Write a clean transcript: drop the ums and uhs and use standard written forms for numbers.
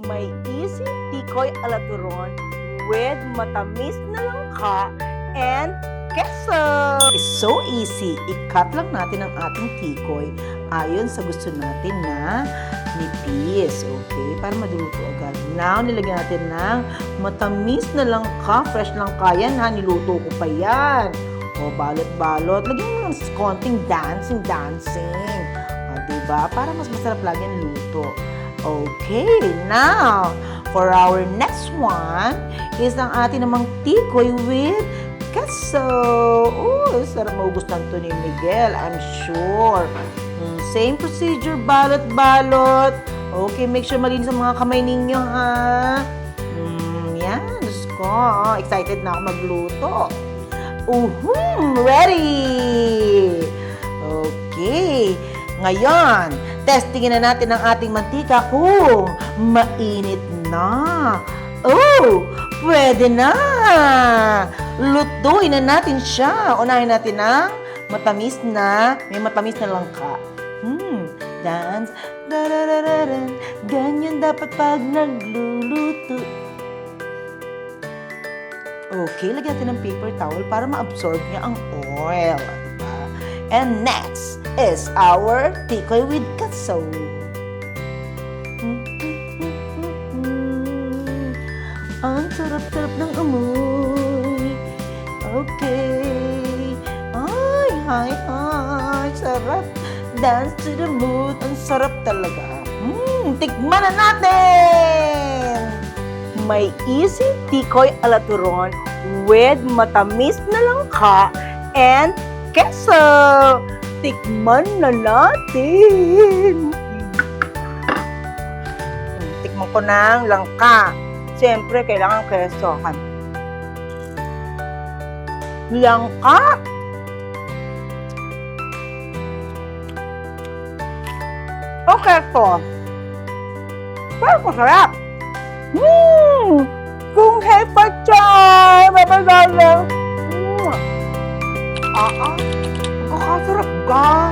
May easy tikoy alaturon with matamis na langka and queso. It's so easy. I-cut lang natin ang ating tikoy ayon sa gusto natin na nipis. Okay? Para maduto agad. Now, nilagyan natin ng matamis na langka. Fresh langka yan ha. Niluto ko pa yan. O, balot-balot. Lagyan mo ng konting dancing. O, diba? Para mas masarap lagi ang luto. Okay, now, for our next one is ang ating namang tikoy with queso. Oh, sarap magugustuhan to ni Miguel, I'm sure. Same procedure, balot-balot. Okay, make sure malinis ang mga kamay ninyo, ha? Yan, Diyos ko. Excited na ako magluto. Ready! Okay, ngayon, testingin na natin ang ating mantika kung mainit na. Oh, pwede na. Lutuin na natin siya. Unahin natin ang matamis na, may matamis na langka. Dance. Ganyan dapat pag nagluluto. Okay, lagyan natin ng paper towel para ma-absorb niya ang oil. And next is our tikoy with queso. Ang sarap-sarap ng amoy. Okay. Ay, sarap. Dance to the mood. Ang sarap talaga. Tikman na natin! May easy tikoy alaturon with matamis na langka and queso. Tikman na natin. Tikman ko ng langka. Siyempre, kailangan queso. Langka. O queso. Pero masarap. Kung hepa chay, mapagalang. Kakasarap ka.